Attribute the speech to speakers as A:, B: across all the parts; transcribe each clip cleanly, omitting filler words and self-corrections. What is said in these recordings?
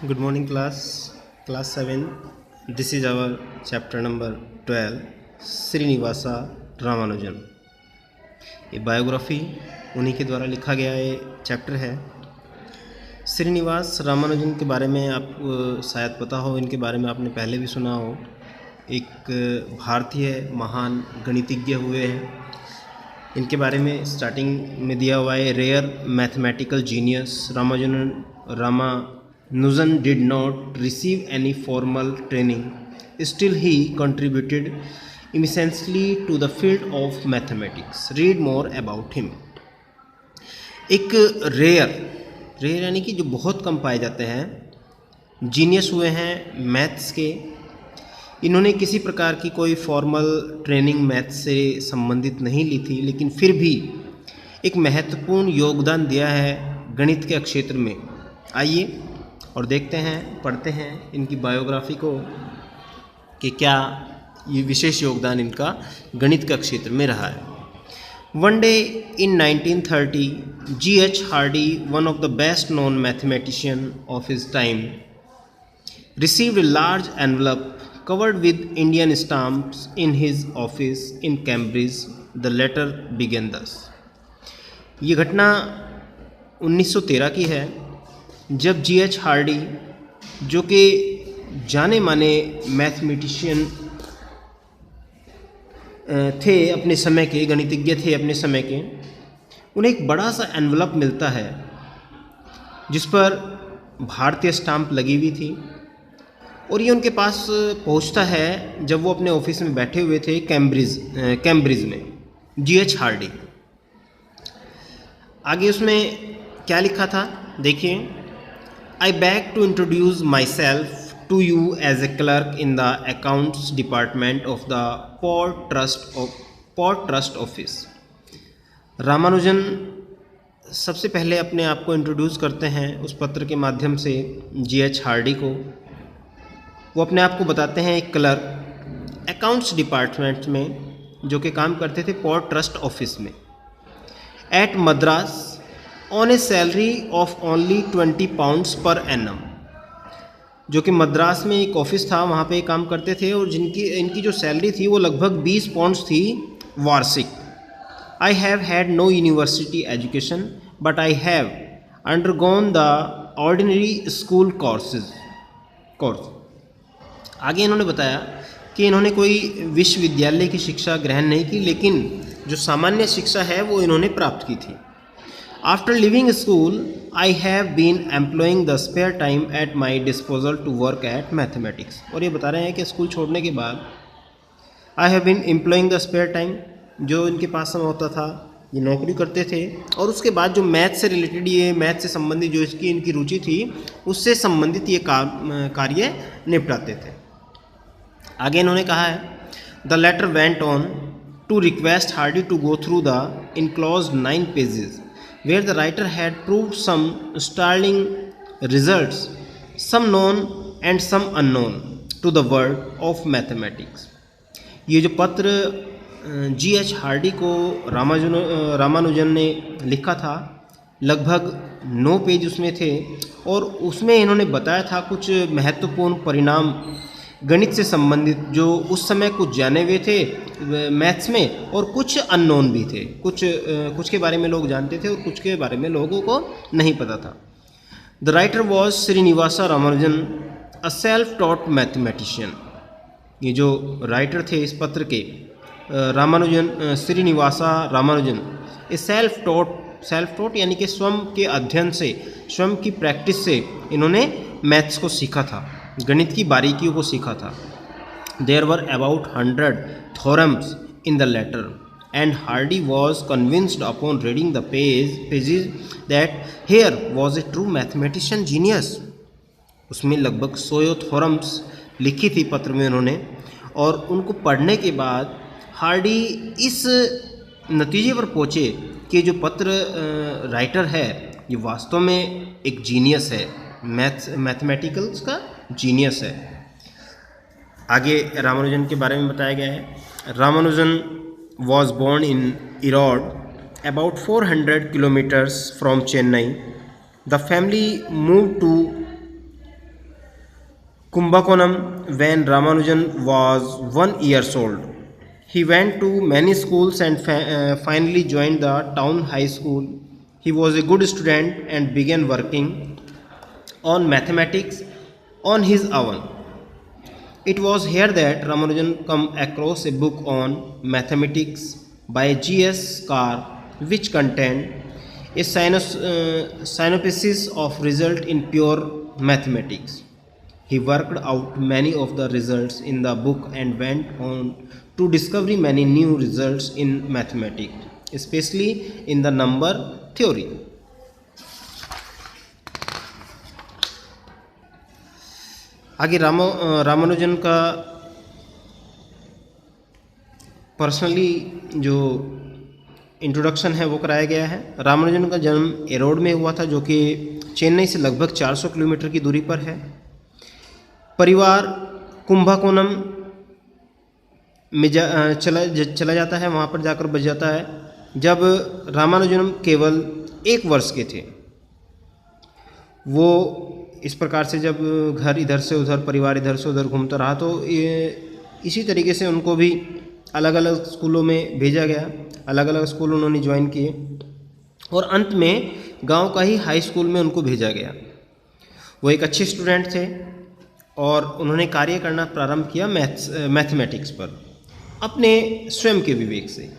A: Good morning, class 7. This is our chapter number 12, Srinivasa Ramanujan. ये biography उन्हीं के द्वारा लिखा गया ये चैप्टर है। श्रीनिवास रामानुजन के बारे में आपको शायद पता हो, इनके बारे में आपने पहले भी सुना हो। एक भारतीय महान गणितज्ञ हुए हैं। इनके बारे में स्टार्टिंग में दिया हुआ है, rare mathematical genius Ramanujan did not receive any formal training. Still, he contributed immensely to the field of mathematics. Read more about him. एक रेयर यानी कि जो बहुत कम पाए जाते हैं, जीनियस हुए हैं मैथ्स के। इन्होंने किसी प्रकार की कोई फॉर्मल ट्रेनिंग मैथ्स से संबंधित नहीं ली थी, लेकिन फिर भी एक महत्वपूर्ण योगदान दिया है गणित के क्षेत्र में। आइए और देखते हैं, पढ़ते हैं इनकी बायोग्राफी को कि क्या ये विशेष योगदान इनका गणित का क्षेत्र में रहा है। One day in 1930, G.H. Hardy, one of the best known mathematician of his time, received a large envelope covered with Indian stamps in his office in Cambridge. The letter began thus. ये घटना 1913 की है, जब G.H. Hardy, जो कि जाने माने mathematician थे अपने समय के, गणितज्ञ थे अपने समय के, उन्हें एक बड़ा सा एनवलप मिलता है जिस पर भारतीय स्टाम्प लगी हुई थी, और ये उनके पास पहुंचता है जब वो अपने ऑफिस में बैठे हुए थे कैम्ब्रिज में। G.H. हार्डी, आगे उसमें क्या लिखा था देखिए। I beg to introduce myself to you as a clerk in the accounts department of the Port Trust Office. Ramanujan सबसे पहले अपने आप को इंट्रोड्यूस करते हैं उस पत्र के माध्यम से G.H. हार्डी को। वो अपने आप को बताते हैं एक क्लर्क अकाउंट्स डिपार्टमेंट में, जो कि काम करते थे पोर्ट ट्रस्ट ऑफिस में, at Madras on a salary of only 20 pounds per annum. जो कि मद्रास में एक ऑफिस था, वहाँ पे काम करते थे, और इनकी जो सैलरी थी वो लगभग 20 pounds थी वार्षिक। I have had no university education but I have undergone the ordinary school course. आगे इन्होंने बताया कि इन्होंने कोई विश्वविद्यालय की शिक्षा ग्रहण नहीं की, लेकिन जो सामान्य शिक्षा है वो इन्होंने प्राप्त की थी। After leaving school, I have been employing the spare time at my disposal to work at mathematics. और ये बता रहे हैं कि स्कूल छोड़ने के बाद I have been employing the spare time, जो इनके पास समय होता था ये नौकरी करते थे, और उसके बाद जो मैथ से रिलेटेड, ये मैथ से संबंधित जो इसकी इनकी रुचि थी, उससे संबंधित ये कार्य निपटाते थे। आगे इन्होंने कहा है, The letter went on to request Hardy to go through the enclosed 9 pages where the writer had proved some startling results, some known and some unknown to the world of mathematics. ये जो पत्र G.H. Hardy को रामानुजन ने लिखा था, लगभग 9 page उसमें थे, और उसमें इन्होंने बताया था कुछ महत्वपूर्ण परिणाम गणित से संबंधित, जो उस समय कुछ जाने हुए थे मैथ्स में, और कुछ अननोन भी थे। कुछ के बारे में लोग जानते थे और कुछ के बारे में लोगों को नहीं पता था। The writer was Srinivasa Ramanujan, a self taught mathematician. ये जो राइटर थे इस पत्र के, श्रीनिवासा रामानुजन, ए सेल्फ टॉट यानी कि स्वयं के अध्ययन से, स्वयं की प्रैक्टिस से इन्होंने मैथ्स को सीखा था, गणित की बारीकियों को सीखा था। There were about 100 theorems in the letter, and Hardy was convinced upon reading the pages that here was a true mathematician genius. उसमें लगभग 100 theorems लिखी थी पत्र में उन्होंने, और उनको पढ़ने के बाद हार्डी इस नतीजे पर पहुँचे कि जो पत्र राइटर है ये वास्तव में एक जीनियस है, मैथमेटिकल्स का जीनियस है। आगे रामानुजन के बारे में बताया गया है। Ramanujan was born in Erode about 400 kilometers from Chennai. The family move to Kumbakonam when Ramanujan was 1 year old. He went to many schools and finally joined the town high school. He was a good student and began working on mathematics on his own. It was here that Ramanujan come across a book on mathematics by G.S. Carr, which contained a synopsis of result in pure mathematics. He worked out many of the results in the book and went on to discover many new results in mathematics, especially in the number theory. आगे रामानुजन का personally जो introduction है वो कराया गया है। रामानुजन का जन्म एरोड में हुआ था, जो कि चेन्नई से लगभग 400 किलोमीटर की दूरी पर है। परिवार कुंभकोणम में चला जाता है, वहाँ पर जाकर बस जाता है। जब रामानुजन केवल 1 वर्ष के थे, वो इस प्रकार से जब घर इधर से उधर, परिवार इधर से उधर घूमता रहा, तो इसी तरीके से उनको भी अलग अलग स्कूलों में भेजा गया। अलग अलग स्कूल उन्होंने ज्वाइन किए और अंत में गांव का ही हाई स्कूल में उनको भेजा गया। वो एक अच्छे स्टूडेंट थे और उन्होंने कार्य करना प्रारंभ किया मैथमेटिक्स पर अपने स्वयं के विवेक से।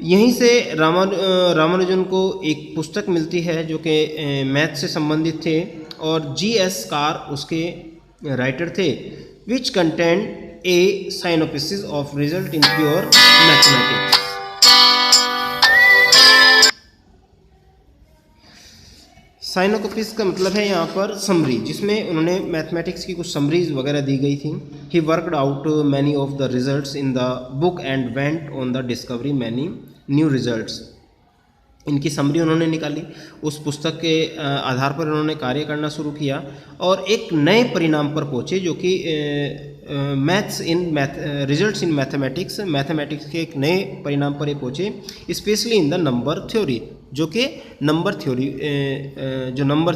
A: यहीं से रामानुजन को एक पुस्तक मिलती है जो कि मैथ से संबंधित थे और G.S. कार उसके राइटर थे, which content a synopsis of result in pure mathematics. Synopsis का मतलब है यहाँ पर समरी, जिसमें उन्होंने मैथमेटिक्स की कुछ समरीज वगैरह दी गई थी। He worked out many of the results in the book and went on the discovery many new results. इनकी समरी उन्होंने निकाली, उस पुस्तक के आधार पर उन्होंने कार्य करना शुरू किया और एक नए परिणाम पर पहुँचे, जो कि रिजल्ट्स इन मैथमेटिक्स के एक नए परिणाम पर ये पहुँचे, specially in the number theory, जो कि नंबर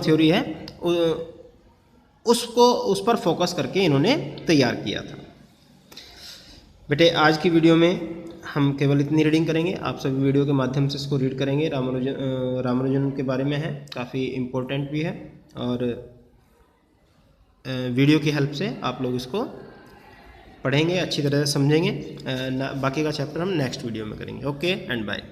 A: थ्योरी है उस पर फोकस करके इन्होंने तैयार किया था। बेटे आज की वीडियो में हम केवल इतनी रीडिंग करेंगे, आप सभी वीडियो के माध्यम से इसको रीड करेंगे। रामानुजन के बारे में है, काफ़ी इम्पोर्टेंट भी है और वीडियो की हेल्प से आप लोग इसको पढ़ेंगे, अच्छी तरह से समझेंगे। बाकी का चैप्टर हम नेक्स्ट वीडियो में करेंगे। Okay and bye.